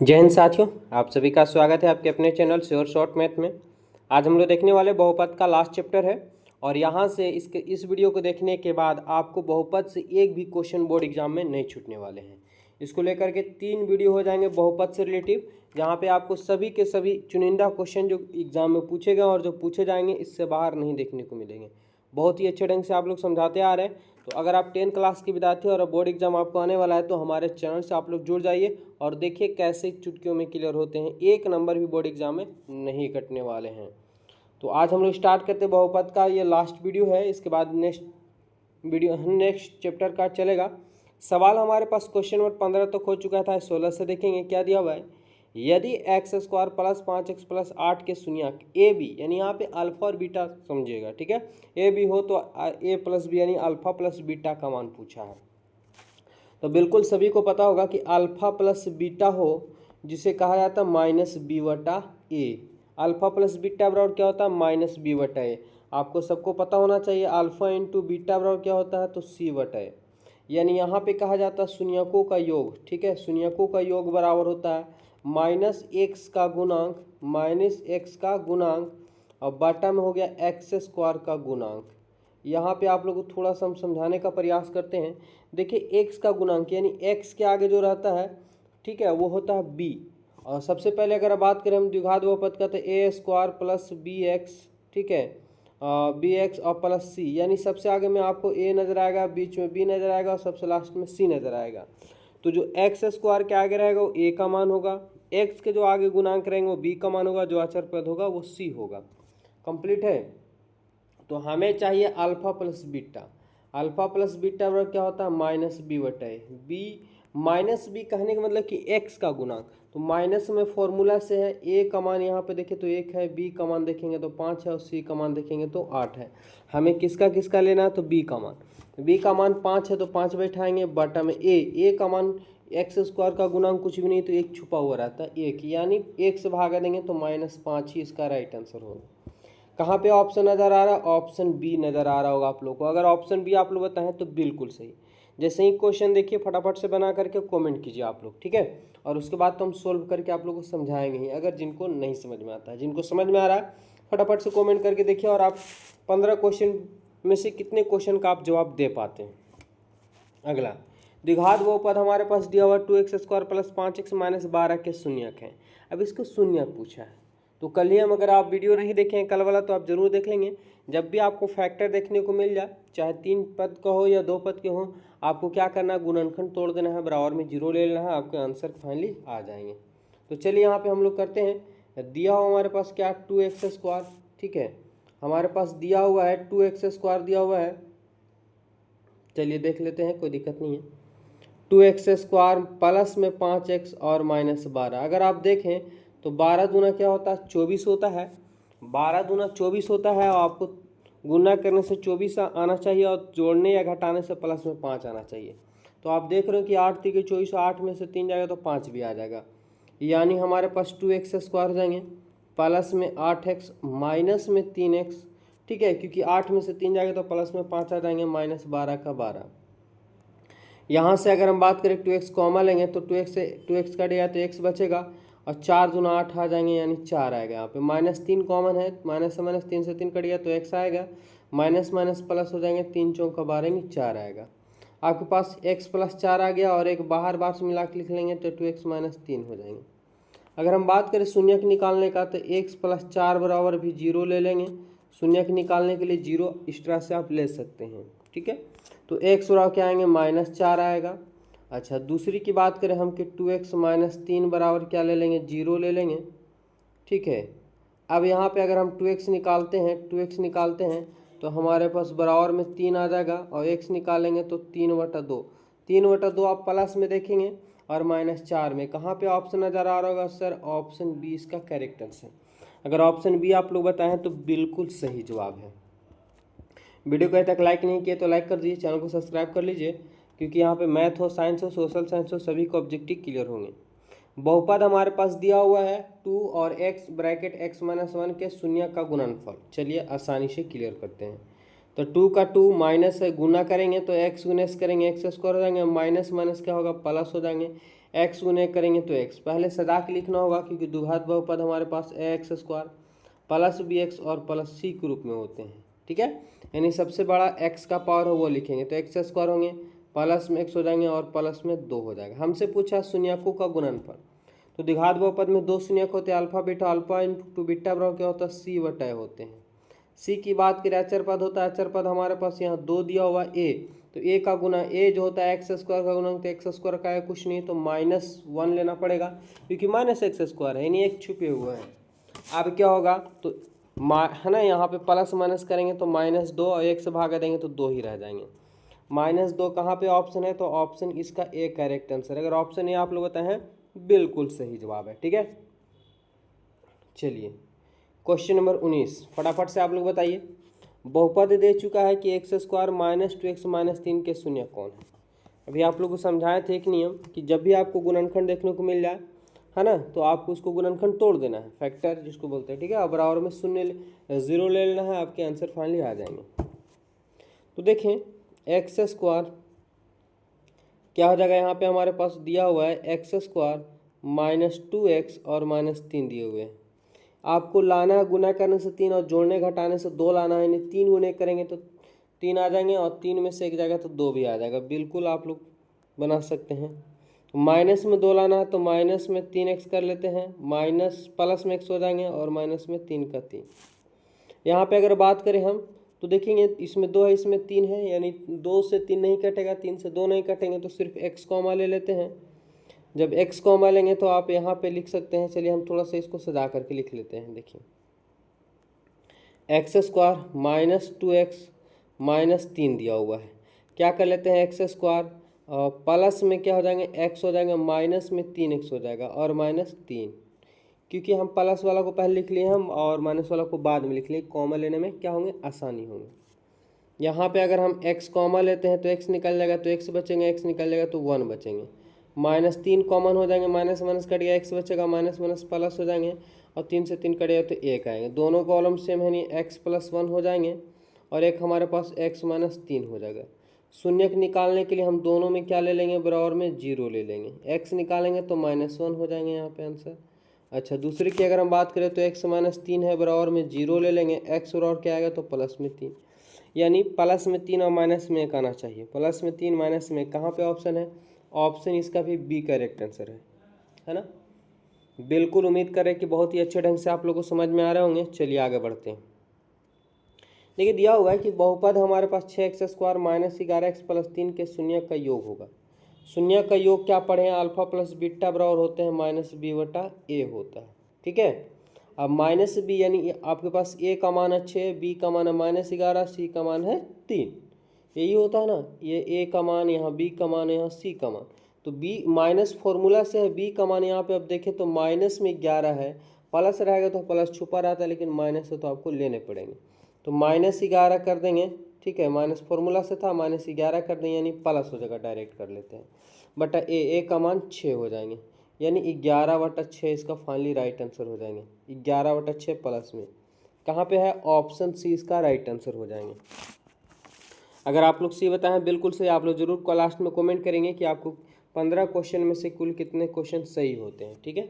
जय हिंद साथियों, आप सभी का स्वागत है आपके अपने चैनल श्योर शॉर्ट मैथ में। आज हम लोग देखने वाले बहुपद का लास्ट चैप्टर है और यहाँ से इस वीडियो को देखने के बाद आपको बहुपद से एक भी क्वेश्चन बोर्ड एग्जाम में नहीं छूटने वाले हैं। इसको लेकर के 3 वीडियो हो जाएंगे बहुपद से रिलेटिव, जहाँ पे आपको सभी के सभी चुनिंदा क्वेश्चन जो एग्जाम में पूछे गए और जो पूछे जाएंगे इससे बाहर नहीं देखने को मिलेंगे। बहुत ही अच्छे ढंग से आप लोग समझाते आ रहे हैं। तो अगर आप 10 क्लास के विद्यार्थी और बोर्ड एग्जाम आपको आने वाला है तो हमारे चैनल से आप लोग जुड़ जाइए और देखिए कैसे चुटकियों में क्लियर होते हैं, एक नंबर भी बोर्ड एग्जाम में नहीं कटने वाले हैं। तो आज हम लोग स्टार्ट करते हैं बहुपद का, ये लास्ट वीडियो है। इसके बाद नेक्स्ट चैप्टर का चलेगा। सवाल हमारे पास क्वेश्चन नंबर 15 तक हो चुका था, 16 से देखेंगे क्या दिया हुआ है। यदि x square plus 5x plus 8 के शून्यक ए बी, यानी यहाँ पे अल्फा और बीटा समझिएगा, ठीक है। ए बी हो तो ए प्लस बी यानी अल्फा प्लस बीटा का मान पूछा है। तो बिल्कुल सभी को पता होगा कि अल्फा प्लस बीटा हो जिसे कहा जाता है माइनस बी वटा ए। अल्फा प्लस बीटा बराबर क्या होता है, माइनस बी वटा ए। आपको सबको पता होना चाहिए अल्फा इंटू बीटा बराबर क्या होता है, तो सी वटा ए। यानी यहाँ पे कहा जाता है शून्यकों का योग, ठीक है। शून्यकों का योग बराबर होता है माइनस एक्स का गुणांक और बाटा में हो गया एक्स स्क्वायर का गुणांक। यहाँ पे आप लोग को थोड़ा सा हम समझाने का प्रयास करते हैं। देखिए एक्स का गुणांक यानी एक्स के आगे जो रहता है, ठीक है, वो होता है बी। और सबसे पहले अगर बात करें हम द्विघात बहुपद का, तो ए स्क्वायर प्लस बी एक्स, ठीक है, बी एक्स और प्लस सी। यानी सबसे आगे में आपको ए नज़र आएगा, बीच में बी नज़र आएगा और सबसे लास्ट में सी नज़र आएगा। तो जो एक्स स्क्वायर के आगे रहेगा वो ए का मान होगा, एक्स के जो आगे गुणांक रहेंगे वो बी का मान होगा, जो अचर पद होगा वो सी होगा। कंप्लीट है। तो हमें चाहिए alpha plus beta. Alpha plus beta बराबर क्या होता है, माइनस बी बटा ए। बी माइनस बी कहने का मतलब कि एक्स का गुणांक, तो माइनस में फॉर्मूला से है ए का मान यहाँ पे देखें तो 1 है, बी का मान देखेंगे तो 5 है और सी का मान देखेंगे तो 8 है। हमें किसका किसका लेना है, तो बी का मान। बी का मान 5 है तो 5 बैठाएंगे, बटा में ए का मान एक्स स्क्वायर का गुणांक कुछ भी नहीं तो एक छुपा हुआ रहता है एक, यानी एक से भागा देंगे तो -5 ही इसका राइट आंसर होगा। कहाँ पे ऑप्शन नज़र आ रहा है, ऑप्शन बी नज़र आ रहा होगा आप लोग को। अगर ऑप्शन बी आप लोग बताएं तो बिल्कुल सही। जैसे ही क्वेश्चन देखिए फटाफट से बना करके कमेंट कीजिए आप लोग, ठीक है। और उसके बाद तो हम सोल्व करके आप लोगों को समझाएंगे ही, अगर जिनको नहीं समझ में आता है। जिनको समझ में आ रहा है फटाफट से कमेंट करके देखिए और आप 15 क्वेश्चन में से कितने क्वेश्चन का आप जवाब दे पाते हैं। अगला द्विघात बहुपद हमारे पास दिया हुआ 2x square plus 5x minus 12 के शून्यक है। अब इसको शून्यक पूछा है। तो कल ही हम, अगर आप वीडियो नहीं देखें कल वाला तो आप जरूर देख लेंगे। जब भी आपको फैक्टर देखने को मिल जाए, चाहे 3 पद का हो या 2 पद के हो, आपको क्या करना है, गुणनखंड तोड़ देना है, बराबर में 0 ले लेना है, आपके आंसर फाइनली आ जाएंगे। तो चलिए यहाँ पे हम लोग करते हैं। दिया हुआ हमारे पास क्या, 2x स्क्वायर, ठीक है। हमारे पास दिया हुआ है 2x स्क्वायर दिया हुआ है। चलिए देख लेते हैं, कोई दिक्कत नहीं है। 2x स्क्वायर प्लस में 5x और माइनस 12। अगर आप देखें तो 12 दूना क्या होता है, 24 होता है। 12 दूना 24 होता है और आपको गुना करने से 24 आना चाहिए और जोड़ने या घटाने से प्लस में 5 आना चाहिए। तो आप देख रहे हो कि 8 3 24, 8 में से 3 जाएगा तो 5 भी आ जाएगा। यानी हमारे पास 2x स्क्वायर हो जाएंगे प्लस में 8x माइनस में 3x, ठीक है, क्योंकि 8 में से 3 जाएगा तो प्लस में 5 आ जाएंगे, माइनस 12 का 12। यहाँ से अगर हम बात करें 2x कॉमा लेंगे तो 2x से 2x कट गया तो x बचेगा और 4 दूना 8 आ जाएंगे, यानी 4 आएगा। यहाँ पे -3 कॉमन है, माइनस से माइनस 3 से 3 कट गया तो x आएगा, माइनस माइनस प्लस हो जाएंगे, 3 चौका 12 4 आएगा। आपके पास x प्लस 4 आ गया और एक बाहर बार से मिला के लिख लेंगे तो 2x माइनस 3 हो जाएंगे। अगर हम बात करें शून्यक निकालने का तो x प्लस 4 बराबर भी 0 ले लेंगे। शून्यक निकालने के लिए 0 इस तरह से आप ले सकते हैं, ठीक है। तो x बराबर क्या आएंगे, -4 आएगा। अच्छा, दूसरी की बात करें हम कि 2x माइनस 3 बराबर क्या ले लेंगे, 0 ले लेंगे, ठीक है। अब यहाँ पे अगर हम 2x निकालते हैं तो हमारे पास बराबर में 3 आ जाएगा और x निकालेंगे तो 3/2। 3/2 आप प्लस में देखेंगे और -4 में। कहाँ पे ऑप्शन नज़र आ रहा होगा सर, ऑप्शन बी इसका करेक्ट आंसर। अगर ऑप्शन बी आप लोग बताएं तो बिल्कुल सही जवाब है। वीडियो को अभी तक लाइक नहीं किए तो लाइक कर दीजिए, चैनल को सब्सक्राइब कर लीजिए, क्योंकि यहाँ पे मैथ हो, साइंस हो, सोशल साइंस हो, सभी को ऑब्जेक्टिव क्लियर होंगे। बहुपद हमारे पास दिया हुआ है 2 और x ब्रैकेट x माइनस 1 के शून्य का गुणनफल। चलिए आसानी से क्लियर करते हैं। तो 2 का 2 माइनस है, गुना करेंगे तो x गुनेस करेंगे x स्क्वायर हो जाएंगे, माइनस माइनस क्या होगा, प्लस हो जाएंगे। एक्स गुने करेंगे तो एक्स, पहले सजा के लिखना होगा क्योंकि द्विघात बहुपद हमारे पास x square plus b x और प्लस सी के रूप में होते हैं, ठीक है। यानी सबसे बड़ा एक्स का पावर हो वो लिखेंगे तो एक्स स्क्वायर होंगे, प्लस में एक्स हो जाएंगे और प्लस में 2 हो जाएगा। हमसे पूछा शून्यकों का गुणनफल, तो द्विघात बहुपद में 2 शून्यक होते हैं, alpha beta, alpha into beta बराबर क्या होता है सी बटा होते हैं। सी की बात करें अचर पद होता है, अचर पद हमारे पास यहाँ 2 दिया हुआ ए, तो ए का गुना ए जो होता है एक्स स्क्वायर का गुना, तो एक्स स्क्वायर का है कुछ नहीं तो -1 लेना पड़ेगा क्योंकि माइनस एक्स स्क्वायर है, यानी एक छुपे हुए हैं। अब क्या होगा तो है ना, यहाँ पे प्लस माइनस करेंगे तो -2 और 1 से भागा देंगे तो 2 ही रह जाएंगे। -2 कहाँ पे ऑप्शन है, तो ऑप्शन इसका ए करेक्ट आंसर। अगर ऑप्शन ए आप लोग बताए हैं बिल्कुल सही जवाब है, ठीक है। चलिए क्वेश्चन नंबर 19 फटाफट से आप लोग बताइए। बहुपद दे चुका है कि एक्स स्क्वायर -2x -3 के शून्य कौन है। अभी आप लोग को समझाए थे एक नियम कि जब भी आपको गुणनखंड देखने को मिल जाए है ना, तो आपको उसको गुणनखंड तोड़ देना है, फैक्टर जिसको बोलते हैं, ठीक है। और बराबर में शून्य 0 ले लेना है, आपके आंसर फाइनली आ जाएंगे। तो देखें एक्स स्क्वायर क्या हो जाएगा, यहाँ पे हमारे पास दिया हुआ है एक्स स्क्वायर -2x और -3 दिए हुए हैं। आपको लाना है गुना करने से 3 और जोड़ने घटाने से 2 लाना है, यानी 3 गुने करेंगे तो 3 आ जाएंगे और 3 में से 1 जाएगा तो 2 भी आ जाएगा। बिल्कुल आप लोग बना सकते हैं। माइनस में 2 लाना है तो माइनस में 3x कर लेते हैं, माइनस प्लस में x हो जाएंगे और माइनस में 3 का 3। यहाँ पे अगर बात करें हम तो देखेंगे इसमें 2 है इसमें 3 है, यानी 2 से 3 नहीं कटेगा, 3 से 2 नहीं कटेंगे, तो सिर्फ x कॉमा ले लेते हैं। जब x कॉमा लेंगे तो आप यहाँ पे लिख सकते हैं, चलिए हम थोड़ा सा इसको सजा करके लिख लेते हैं। देखिए एक्स स्क्वायर -2x -3 दिया हुआ है, क्या कर लेते हैं एक्स स्क्वायर प्लस में क्या हो जाएंगे x हो जाएंगे, माइनस में 3x हो जाएगा और -3, क्योंकि हम प्लस वाला को पहले लिख लिए हम और माइनस वाला को बाद में लिख लिए, कॉमा लेने में क्या होंगे आसानी होंगे। यहाँ पे अगर हम x कॉमा लेते हैं तो x निकल जाएगा तो x बचेंगे, x निकल जाएगा तो 1 बचेंगे, -3 कॉमन हो जाएंगे, माइनस माइनस कट गया x बचेगा, माइनस माइनस प्लस हो जाएंगे और 3 से 3 कटेगा तो 1 आएंगे। दोनों कॉलम सेम है, नहीं x + 1 हो जाएंगे और एक हमारे पास x - 3 हो जाएगा। शून्य निकालने के लिए हम दोनों में क्या ले लेंगे, बराबर में 0 ले लेंगे, x निकालेंगे तो -1 हो जाएंगे यहाँ पे आंसर। अच्छा दूसरे की अगर हम बात करें तो x - 3 है, बराबर में 0 ले लेंगे, x बराबर क्या आएगा तो +3, यानी +3 और -1 आना चाहिए। +3 -1 कहाँ पे ऑप्शन है, ऑप्शन इसका भी बी करेक्ट आंसर है ना। बिल्कुल उम्मीद करें कि बहुत ही अच्छे ढंग से आप लोगों को समझ में आ रहे होंगे। चलिए आगे बढ़ते हैं। देखिए दिया हुआ है कि बहुपद हमारे पास 6x² -11x + 3 के शून्य का योग होगा। शून्य का योग क्या पढ़े हैं, अल्फा प्लस बीटा बराबर होते हैं -b/a होता है, ठीक है। अब -b यानी आपके पास a का मान है 6, b का मान है -11, c का मान है 3, यही होता है ना। ये a का मान यहाँ, b का मान यहाँ, c का मान, तो b माइनस फॉर्मूला से है, b का मान यहाँ पे अब देखें तो माइनस में 11 है, प्लस रहेगा तो प्लस छुपा रहता है, लेकिन माइनस है तो आपको लेने पड़ेंगे, तो -11 कर देंगे, ठीक है। माइनस फॉर्मूला से था, -11 कर देंगे यानी प्लस हो जाएगा, डायरेक्ट कर लेते हैं, बटा ए का मान 6 हो जाएंगे, यानी 11/6 इसका फाइनली राइट आंसर हो जाएंगे। 11/6 प्लस में कहाँ पे है, ऑप्शन सी इसका राइट आंसर हो जाएंगे। अगर आप लोग सी बताएं बिल्कुल सही, आप लोग जरूर को लास्ट में कमेंट करेंगे कि आपको 15 क्वेश्चन में से कुल कितने क्वेश्चन सही होते हैं, ठीक है।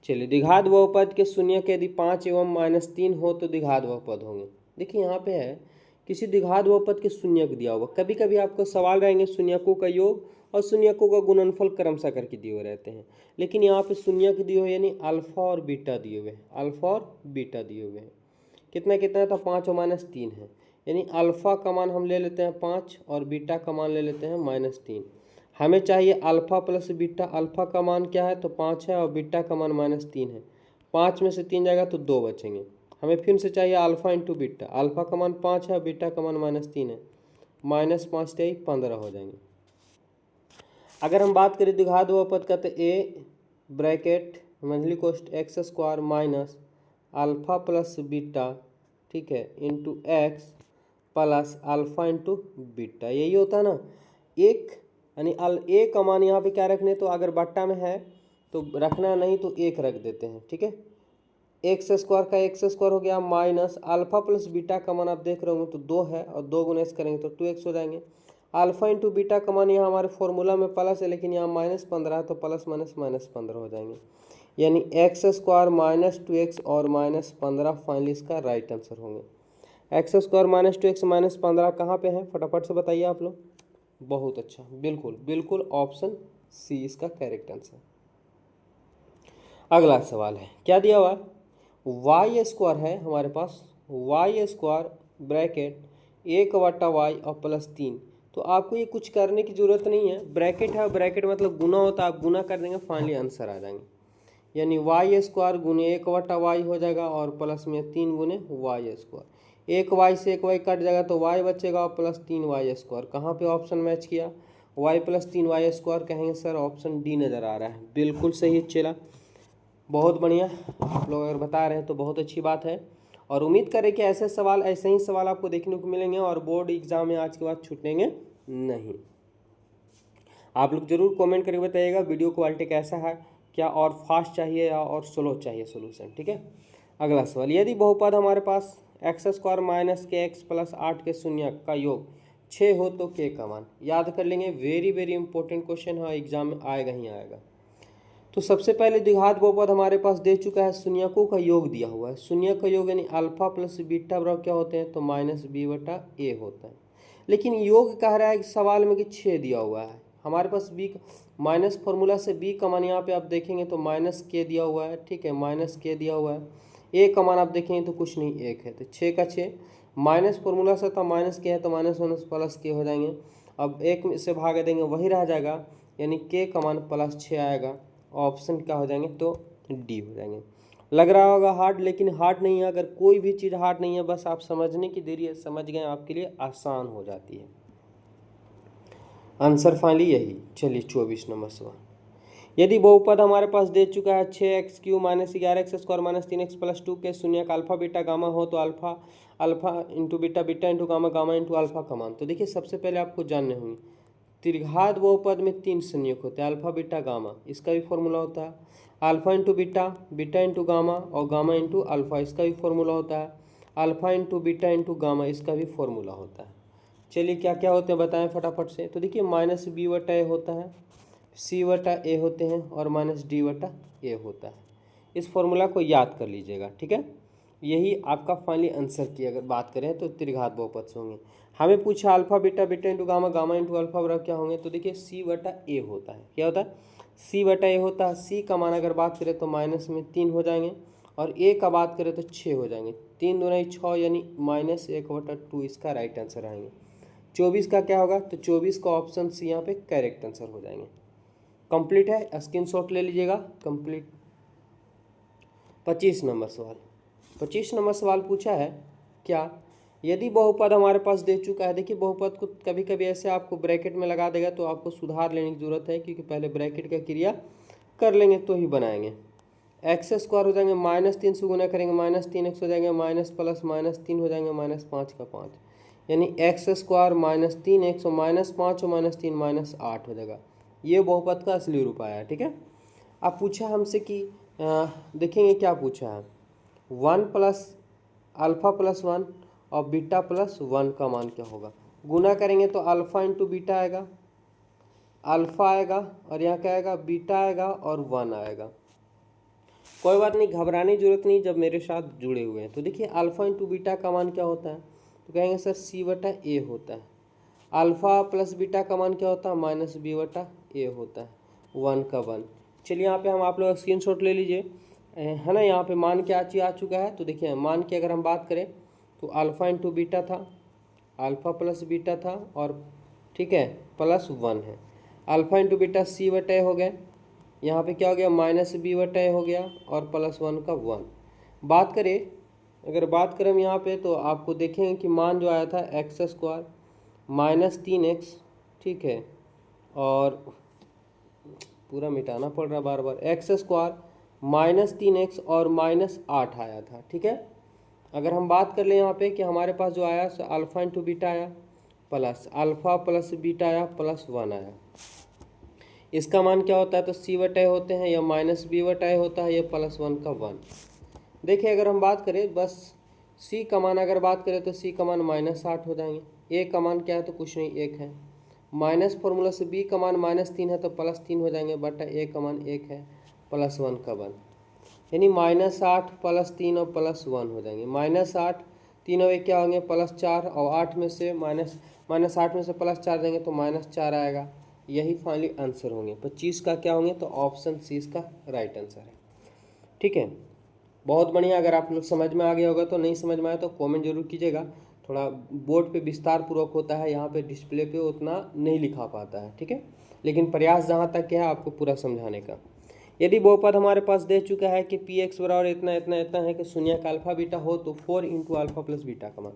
चलिए द्विघात बहुपद के शून्य के यदि 5 एवं -3 हो तो द्विघात बहुपद होंगे। देखिए यहाँ पे है किसी द्विघात बहुपद के शून्यक दिया हुआ, कभी कभी आपको सवाल रहेंगे शून्यकों का योग और शून्यकों का गुणनफल क्रमशः करके दिए हुए रहते हैं, लेकिन यहाँ पे शून्यक दिए हुए यानी अल्फा और बीटा दिए हुए हैं, अल्फा और बीटा दिए हुए हैं। कितना कितना था, 5 और -3 है, यानी अल्फा का मान हम ले लेते हैं 5 और बीटा का मान ले लेते हैं -3। हमें चाहिए अल्फा प्लस बीटा, अल्फा का मान क्या है तो 5 है और बीटा का मान -3 है, 5 में से 3 जाएगा तो 2 बचेंगे। हमें फिर से चाहिए अल्फा इंटू बीटा, अल्फा का मान 5 है और बीटा का मान -3 है, -5 से 15 हो जाएंगे। अगर हम बात करें द्विघात बहुपद का तो ए ब्रैकेट मंझली कोष्ठ x² minus alpha plus beta, ठीक है, into x plus alpha into beta, यही होता है ना। एक यानी ए का मान यहाँ पे क्या रखने, तो अगर बट्टा में है तो रखना, नहीं तो 1 रख देते हैं, ठीक है। x² का x² हो गया माइनस अल्फा प्लस बीटा का मान आप देख रहे होंगे तो 2 है और 2 गुना s करेंगे तो 2x हो जाएंगे, अल्फा इंटू बीटा का मान यहाँ हमारे फॉर्मूला में प्लस है, लेकिन यहाँ -15 है तो प्लस माइनस -15 हो जाएंगे, यानी x² माइनस 2x और -15 फाइनली इसका राइट आंसर होंगे। x² माइनस 2x माइनस 15 कहाँ पे है, फटाफट से बताइए आप लोग। बहुत अच्छा, बिल्कुल बिल्कुल ऑप्शन सी इसका करेक्ट आंसर। अगला सवाल है, क्या दिया हुआ है, y² है हमारे पास, y² ब्रैकेट 1/y और +3। तो आपको ये कुछ करने की ज़रूरत नहीं है, ब्रैकेट है, ब्रैकेट मतलब गुना होता है, आप गुना कर देंगे फाइनली आंसर आ जाएंगे, यानी y² गुने 1/y हो जाएगा और प्लस में 3 गुने y²। 1y से 1y कट जाएगा तो y बचेगा और +3y²। कहाँ पे ऑप्शन मैच किया, y + 3y², कहेंगे सर ऑप्शन डी नज़र आ रहा है, बिल्कुल सही चला, बहुत बढ़िया, आप लोग अगर बता रहे हैं तो बहुत अच्छी बात है। और उम्मीद करें कि ऐसे सवाल, ऐसे ही सवाल आपको देखने को मिलेंगे और बोर्ड एग्जाम में आज के बाद छूटेंगे नहीं। आप लोग जरूर कमेंट करके बताइएगा वीडियो क्वालिटी कैसा है, क्या और फास्ट चाहिए या और स्लो चाहिए सोल्यूशन, ठीक है। अगला सवाल, यदि बहुपद हमारे पास x² माइनस kx प्लस 8 के शून्यक का योग 6 हो तो k का मान, याद कर लेंगे, वेरी वेरी इंपॉर्टेंट क्वेश्चन है, एग्जाम में आएगा ही आएगा। तो सबसे पहले द्विघात बहुपद हमारे पास दे चुका है, शून्यकों का योग दिया हुआ है, शून्य का योग यानी अल्फा प्लस बीटा बराबर क्या होते हैं, तो -b/a होता है। लेकिन योग कह रहा है कि सवाल में कि 6 दिया हुआ है, हमारे पास b माइनस फॉर्मूला से b का मान यहाँ पे आप देखेंगे तो -k दिया हुआ है, ठीक है, -k दिया हुआ है, a का मान आप देखेंगे तो कुछ नहीं 1 है, तो 6 का 6 माइनस फॉर्मूला से था -k है तो -k हो जाएंगे, अब 1 में से भाग देंगे वही रह जाएगा, यानी k का मान +6 आएगा, ऑप्शन क्या हो जाएंगे, तो डी हो जाएंगे। लग रहा होगा हार्ड, लेकिन हार्ड नहीं है, अगर कोई भी चीज़ हार्ड नहीं है, बस आप समझने की देरी है, समझ गए आपके लिए आसान हो जाती है। आंसर फाइनली यही। चलिए 24 नंबर सवाल, यदि बहुपद हमारे पास दे चुका है 6x³ minus 11x² minus 3x + 2 के शून्यक अल्फा बीटा गामा हो तो alpha into beta, beta into gamma, gamma into alpha का मान। तो देखिए सबसे पहले आपको जानने होंगे, त्रिघात बहुपद में 3 संयुग होते हैं, अल्फा बीटा गामा, इसका भी फॉर्मूला होता है, alpha into beta, beta into gamma और गामा इंटू अल्फा, इसका भी फॉर्मूला होता है, alpha into beta into gamma, इसका भी फॉर्मूला होता है। चलिए क्या क्या होते हैं बताएं फटाफट से। तो देखिए -b/a होता है, c/a होते हैं और -d/a होता है। इस फॉर्मूला को याद कर लीजिएगा, ठीक है, यही आपका फाइनली आंसर की अगर बात करें तो त्रिघात बहुपद से होंगे। हमें पूछा alpha beta, beta into gamma, gamma into alpha बराबर क्या होंगे, तो देखिए c/a होता है, क्या होता है, c/a होता है। c का मान अगर बात करें तो -3 हो जाएंगे और a का बात करें तो 6 हो जाएंगे, 3 दूनी 6 यानी -1/2 इसका राइट आंसर आएंगे। 24 का क्या होगा, तो 24 का ऑप्शन सी यहाँ पे करेक्ट आंसर हो जाएंगे। कंप्लीट है, स्क्रीनशॉट ले लीजिएगा, कंप्लीट। 25 नंबर सवाल, 25 नंबर सवाल पूछा है, क्या यदि बहुपद हमारे पास दे चुका है, देखिए बहुपद को कभी कभी ऐसे आपको ब्रैकेट में लगा देगा तो आपको सुधार लेने की जरूरत है, क्योंकि पहले ब्रैकेट का क्रिया कर लेंगे तो ही बनाएंगे। x² हो जाएंगे -3 से गुना करेंगे -3x हो जाएंगे, माइनस प्लस -3 हो जाएंगे, -5 का 5, यानी x² -3x और -5 और -3 -8 हो जाएगा। ये बहुपद का असली रूप आया है, ठीक है। अब पूछा हमसे कि देखेंगे क्या पूछा है, 1 + अल्फा + 1 और बीटा +1 का मान क्या होगा। गुना करेंगे तो अल्फा इंटू बीटा आएगा, अल्फा आएगा और यहाँ क्या आएगा, बीटा आएगा और 1 आएगा। कोई बात नहीं, घबराने की जरूरत नहीं जब मेरे साथ जुड़े हुए हैं। तो देखिए अल्फा इंटू बीटा का मान क्या होता है, तो कहेंगे सर c/a होता है। अल्फा प्लस बीटा का मान क्या होता है, -b/a होता है, 1 का 1। चलिए यहाँ पे हम आप लोग स्क्रीनशॉट ले लीजिए, है ना, यहाँ पे मान क्या आ चुका है। तो देखिए मान की अगर हम बात करें तो अल्फा इंटू बीटा था, अल्फा प्लस बीटा था और ठीक है +1 है, अल्फा इंटू बीटा c/a हो गया, यहाँ पे क्या हो गया -b/a हो गया और +1 का 1। बात करें अगर बात करें हम यहाँ पे तो आपको देखेंगे कि मान जो आया था x² -3x, ठीक है, और पूरा मिटाना पड़ रहा बार बार, x² -3x और -8 आया था, ठीक है। अगर हम बात कर ले यहाँ पे कि हमारे पास जो आया सो अल्फा इंटू बीटा आया प्लस अल्फा प्लस बीटा आया +1 आया, इसका मान क्या होता है, तो c/a होते हैं या -b/a होता है, या +1 का 1। देखिए अगर हम बात करें बस c का मान अगर बात करें तो c का मान -8 हो जाएंगे, a का मान क्या है तो कुछ नहीं 1 है, माइनस फॉर्मूला से b का मान -3 है तो +3 हो जाएंगे, बटा a का मान 1 है, +1 का 1, यानी -8 +3 और +1 हो जाएंगे। -8 तीनों एक क्या होंगे +4, और 8 में से -8 में से +4 देंगे तो -4 आएगा। यही फाइनली आंसर होंगे 25 का क्या होंगे, तो ऑप्शन सी इसका राइट आंसर है। ठीक है, बहुत बढ़िया। अगर आप लोग समझ में आ गया होगा तो, नहीं समझ में आया तो कमेंट जरूर कीजिएगा। थोड़ा बोर्ड पे विस्तार पूर्वक होता है, यहाँ पे डिस्प्ले पे उतना नहीं लिखा पाता है। ठीक है, लेकिन प्रयास जहाँ तक है आपको पूरा समझाने का। यदि बहुपद हमारे पास दे चुका है कि पी एक्स बराबर इतना इतना इतना है कि शून्य का अल्फा बीटा हो, तो 4 × अल्फा प्लस बीटा का मान,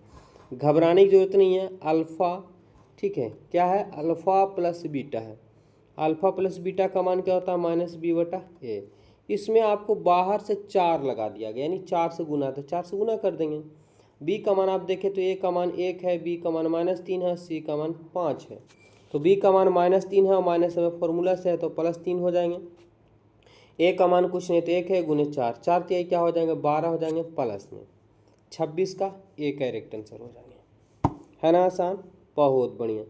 घबराने की जरूरत नहीं है। अल्फा ठीक है क्या है, अल्फा प्लस बीटा है। अल्फा प्लस बीटा का मान क्या होता है, -b/a। इसमें आपको बाहर से 4 लगा दिया गया, यानी 4 से गुना, तो 4 से गुना कर देंगे। b का मान आप देखें तो a का मान 1 है, b का मान -3 है, c का मान 5 है। तो b का मान -3 है और माइनस में फॉर्मूला से है तो +3 हो जाएंगे। a का मान कुछ नहीं तो 1 है, गुने 4, 4 3 क्या हो जाएंगे 12 हो जाएंगे, प्लस में 26 का a करेक्ट आंसर हो जाएंगे। है ना आसान, बहुत बढ़िया।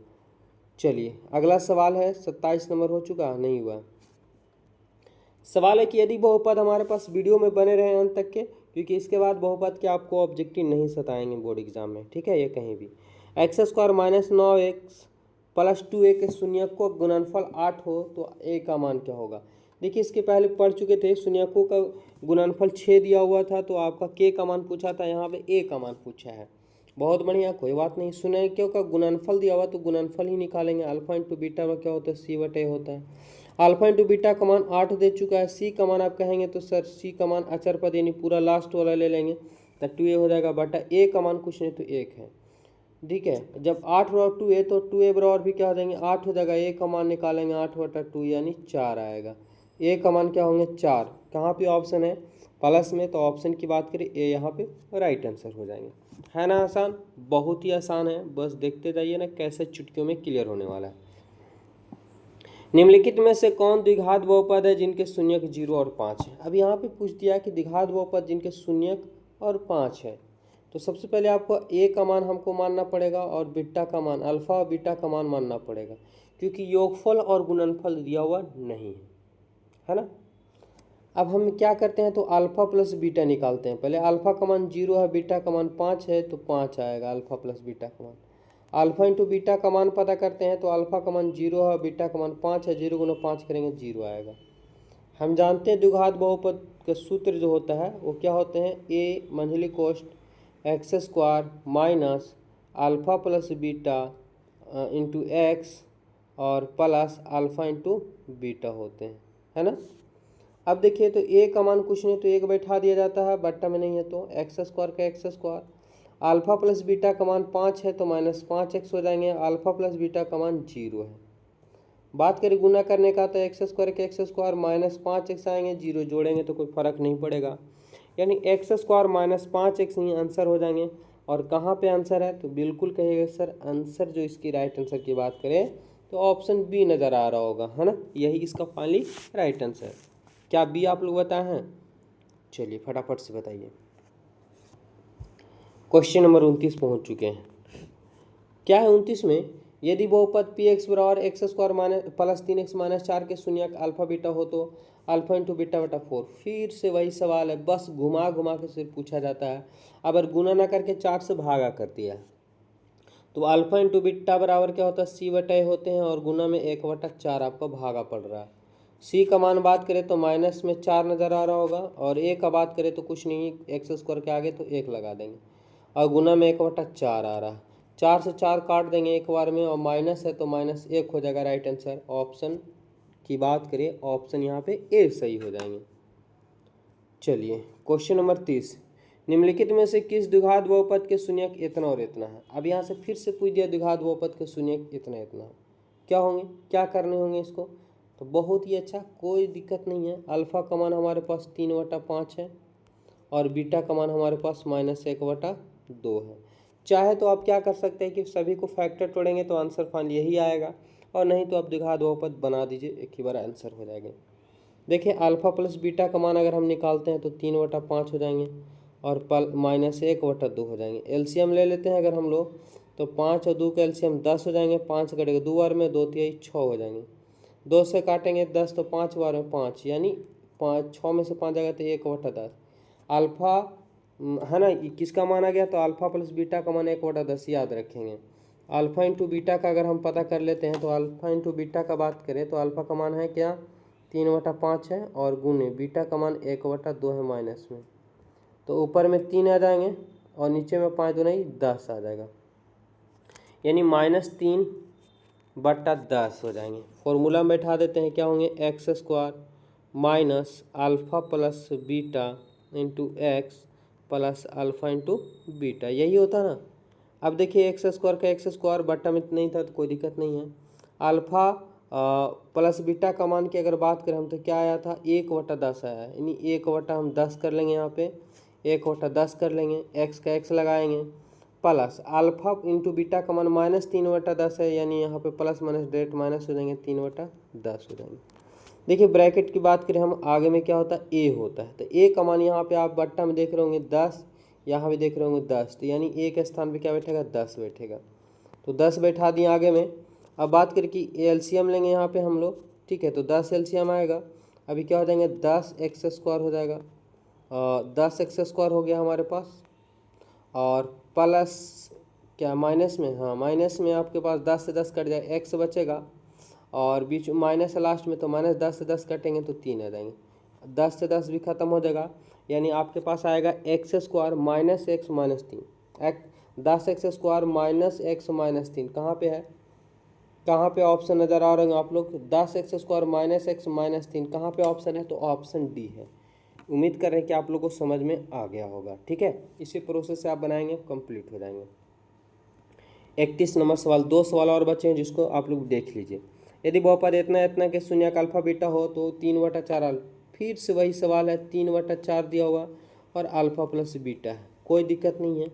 चलिए अगला सवाल है, 27 नंबर हो चुका, नहीं हुआ। सवाल है कि यदि बहुपद हमारे पास वीडियो में बने रहे अंत तक के, क्योंकि इसके बाद बहुपद के आपको ऑब्जेक्टिव नहीं सताएंगे बोर्ड एग्जाम में। ठीक है, ये कहीं भी x² - 9x + 2a के शून्यक को गुणनफल 8 हो तो a का मान क्या होगा। देखिए इसके पहले पढ़ चुके थे, शून्यकों का गुणनफल 6 दिया हुआ था, तो आपका k का मान पूछा था, यहाँ पे a का मान पूछा है। बहुत बढ़िया, कोई बात नहीं। शून्यकों का गुणनफल दिया हुआ तो गुणनफल ही निकालेंगे। अल्फा इंटू बीटा में क्या होता है, c/a होता है। अल्फा इंटू बीटा का मान 8 दे चुका है। सी का मान आप कहेंगे तो सर सी का मान अचर पद यानी पूरा लास्ट वाला ले लेंगे तो 2a हो जाएगा, बटा a का मान कुछ नहीं तो 1 है। ठीक है, जब 8 बराबर 2a तो 2a बराबर भी क्या हो जाएंगे 8 हो जाएगा। a का मान निकालेंगे 8/2 यानी 4 आएगा। a का मान क्या होंगे 4, कहाँ पे ऑप्शन है प्लस में, तो ऑप्शन की बात करें a यहाँ पे राइट आंसर हो जाएंगे। है ना आसान, बहुत ही आसान है, बस देखते जाइए ना कैसे चुटकियों में क्लियर होने वाला है। निम्नलिखित में से कौन द्विघात बहुपद है जिनके शून्यक 0 और 5 है। अब यहाँ पे पूछ दिया कि द्विघात बहुपद जिनके शून्यक और 5 है, तो सबसे पहले आपको a का मान हमको मानना पड़ेगा और बीटा का मान, अल्फा और बीटा का मान मानना पड़ेगा, क्योंकि योगफल और गुणनफल दिया हुआ नहीं है ना। अब हम क्या करते हैं तो अल्फा प्लस बीटा निकालते हैं। पहले अल्फा का मान 0 है, बीटा का मान 5 है, तो 5 आएगा अल्फा प्लस बीटा का मान। अल्फा इंटू बीटा का मान पता करते हैं तो अल्फा का मान 0 है, बीटा का मान 5 है, 0 गुना 5 करेंगे 0 आएगा। हम जानते हैं द्विघात बहुपद का सूत्र जो होता है वो क्या होते हैं, a मंझली कोष्ठ x² minus alpha plus beta into x और प्लस अल्फा इंटू बीटा होते हैं, है ना। अब देखिए तो a का मान कुछ नहीं तो 1 बैठा दिया जाता है, बट्टा में नहीं है तो x² का x²। अल्फा प्लस बीटा का मान 5 है तो -5x हो जाएंगे। अल्फा प्लस बीटा का मान 0 है। बात करें गुना करने का तो x² के x² -5x आएंगे, 0 जोड़ेंगे तो कोई फर्क नहीं पड़ेगा, यानी x² -5x ही आंसर हो जाएंगे। और कहाँ पे आंसर है तो बिल्कुल कहिएगा सर आंसर जो इसकी राइट आंसर की बात करें तो ऑप्शन बी नज़र आ रहा होगा, है ना। यही इसका फाइनली राइट आंसर। क्या बी आप लोग बताए हैं, चलिए फटाफट से बताइए। क्वेश्चन नंबर 29 पहुंच चुके हैं। क्या है 29 में, यदि बहुपद पी एक्स बराबर x² + 3x - 4 के शून्यक अल्फा बीटा हो तो अल्फा इंटू बीटा बटा 4। फिर से वही सवाल है, बस घुमा घुमा के सिर्फ पूछा जाता है। अगर गुना ना करके 4 से भागा कर दिया तो अल्फा इंटू बीटा बराबर क्या होता है c/a होते हैं, और गुना में 1/4 आपका भागा पड़ रहा है। सी का मान बात करें तो माइनस में 4 नज़र आ रहा होगा, और a का बात करें तो कुछ नहीं, x² के आगे तो 1 लगा देंगे, और गुना में 1/4 आ रहा है। 4 से 4 काट देंगे एक बार में, और माइनस है तो -1 हो जाएगा राइट आंसर। ऑप्शन की बात करें ऑप्शन यहाँ पे ए सही हो जाएंगे। चलिए क्वेश्चन नंबर 30, निम्नलिखित में से किस द्विघात बहुपद के शून्यक इतना और इतना है। अब यहाँ से फिर से पूछ दिया द्विघात बहुपद के शून्यक इतना इतना क्या होंगे, क्या करने होंगे इसको, तो बहुत ही अच्छा, कोई दिक्कत नहीं है। अल्फा का मान हमारे पास 3/5 है और बीटा का मान हमारे पास -1/2 है। चाहे तो आप क्या कर सकते हैं कि सभी को फैक्टर तोड़ेंगे तो आंसर फाइनल यही आएगा, और नहीं तो आप द्विघात बहुपद बना दीजिए, एक ही बार आंसर हो जाएगा। देखिए अल्फा प्लस बीटा का मान अगर हम निकालते हैं तो 3/5 हो जाएंगे और -1/2 हो जाएंगे। एलसीएम ले लेते हैं अगर हम लोग तो 5 और 2 का एलसीएम 10 हो जाएंगे, 5 कटेगा 2 बार में, 2 तिहाई 6 हो जाएंगे। 2 से काटेंगे 10 तो 5 बार में 5, यानी 5 6 में से 5 जाएगा तो 1/10। अल्फ़ा है ना, किसका माना गया, तो अल्फ़ा प्लस बीटा का मान 1/10 याद रखेंगे। अल्फ़ा इंटू बीटा का अगर हम पता कर लेते हैं तो अल्फ़ा इंटू बीटा का बात करें तो अल्फ़ा का मान है क्या, 3/5 है, और गुने बीटा का मान 1/2 है माइनस में, तो ऊपर में 3 आ जाएंगे और नीचे में 5 दूनी 10 आ जाएगा, यानी -3/10 हो जाएंगे। फॉर्मूला में बैठा देते हैं, क्या होंगे, x² minus alpha plus beta into x plus alpha into beta, यही होता ना। अब देखिए x² का x² बट्टा में नहीं था तो कोई दिक्कत नहीं है। अल्फ़ा प्लस बीटा का मान की अगर बात करें हम तो क्या आया था, 1/10 आया, यानी 1 हम 10 कर लेंगे, यहाँ पे 1/10 कर लेंगे, x का x लगाएंगे, प्लस अल्फ़ा इंटू बीटा का मान -3/10 है, यानी यहाँ पे प्लस माइनस डायरेक्ट माइनस हो जाएंगे, 3/10 हो जाएंगे। देखिए ब्रैकेट की बात करें हम, आगे में क्या होता है, a होता है, तो a का मान यहाँ पे आप बट्टा में देख रहे होंगे 10, यहाँ भी देख रहे होंगे 10, तो यानी a के स्थान पे क्या बैठेगा, 10 बैठेगा, तो 10 बैठा दिए आगे में। अब बात करें कि एलसीएम लेंगे यहाँ पे हम लोग, ठीक है, तो 10 एलसीएम आएगा, अभी क्या हो जाएंगे, 10x² हो जाएगा, 10x² हो गया हमारे पास, और प्लस क्या माइनस में, हाँ माइनस में आपके पास 10 से 10 कट जाए, x बचेगा, और बीच में माइनस है लास्ट में, तो -10 से 10 कटेंगे तो 3 आ जाएंगे, 10 से 10 भी खत्म हो जाएगा, यानी आपके पास आएगा x² minus x minus 3, 10x² minus x minus 3 कहाँ पे है, कहाँ पे ऑप्शन नज़र आ रहे हैं आप लोग, 10x² माइनस x माइनस 3 कहाँ पे ऑप्शन है, तो ऑप्शन डी है। उम्मीद कर रहे हैं कि आप लोग को समझ में आ गया होगा, ठीक है, इसी प्रोसेस से आप बनाएंगे, कंप्लीट हो जाएंगे। 31 नंबर सवाल, 2 सवाल और बचे हैं जिसको आप लोग देख लीजिए। यदि बहुपद इतना इतना के शून्यक अल्फा बीटा हो तो 3/4 फिर से वही सवाल है, 3/4 दिया हुआ और अल्फ़ा प्लस बीटा है, कोई दिक्कत नहीं है।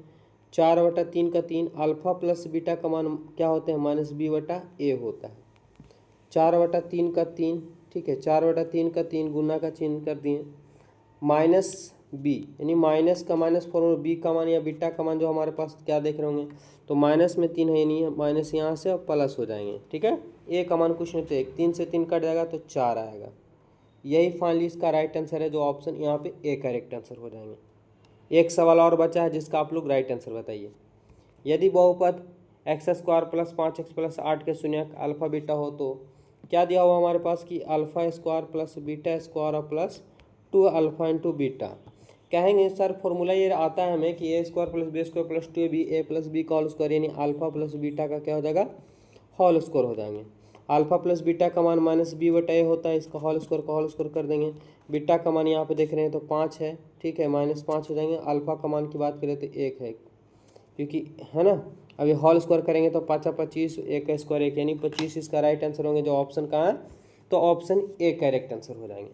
4/3 का 3, अल्फ़ा प्लस बीटा का मान क्या होते हैं, -b/a होता है। 4/3 का 3, ठीक है, 4/3 का 3 गुना का चिन्ह कर दिए, -b यानी माइनस का माइनस फॉर्मूला, b का मान या बीटा का मान जो हमारे पास क्या देख रहे होंगे, तो माइनस में 3 है, यानी माइनस यहाँ से और प्लस हो जाएंगे, ठीक है। a का मान कुछ नहीं तो 1, 3 से 3 कट जाएगा तो 4 आएगा, यही फाइनली इसका राइट आंसर है, जो ऑप्शन यहाँ पे ए करेक्ट आंसर हो जाएंगे। एक सवाल और बचा है जिसका आप लोग राइट आंसर बताइए। यदि बहुपद x² + 5x + 8 के शून्यक अल्फ़ा बीटा हो तो क्या दिया हुआ हमारे पास कि α² प्लस β² और प्लस 2 अल्फ़ा इंटू बीटा। कहेंगे सर फॉर्मूला ये आता है हमें कि a² + b² + 2ab a + b का होल स्क्वायर, यानी अल्फ़ा प्लस बीटा का क्या हो जाएगा, होल स्क्वायर हो जाएंगे। अल्फ़ा प्लस बीटा का मान -b/a होता है, इसका होल स्क्वायर कर देंगे। बीटा का मान यहाँ पे देख रहे हैं तो 5 है, ठीक है, -5 हो जाएंगे। अल्फ़ा का मान की बात करें तो 1 है, क्योंकि है ना, अभी होल स्क्वायर करेंगे तो 5 × 25, 1 का स्क्वायर 1, यानी 25 इसका राइट आंसर होंगे, जो ऑप्शन कहाँ है, तो ऑप्शन ए करेक्ट आंसर हो जाएंगे।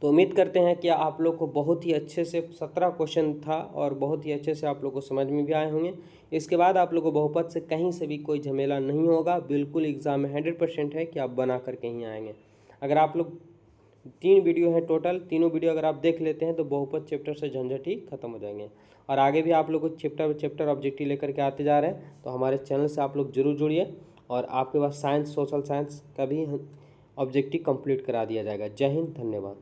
तो उम्मीद करते हैं कि आप लोग को बहुत ही अच्छे से 17 क्वेश्चन था और बहुत ही अच्छे से आप लोग को समझ में भी आए होंगे। इसके बाद आप लोग को बहुपद से कहीं से भी कोई झमेला नहीं होगा, बिल्कुल एग्जाम में 100% है कि आप बना कर कहीं आएंगे। अगर आप लोग 3 वीडियो हैं टोटल, तीनों वीडियो अगर आप देख लेते हैं तो बहुपद चैप्टर से झंझट ही खत्म हो जाएंगे। और आगे भी आप लोग को चैप्टर ऑब्जेक्टिव लेकर के आते जा रहे हैं, तो हमारे चैनल से आप लोग जरूर जुड़िए और आपके पास साइंस, सोशल साइंस का भी ऑब्जेक्टिव कंप्लीट करा दिया जाएगा। जय हिंद, धन्यवाद।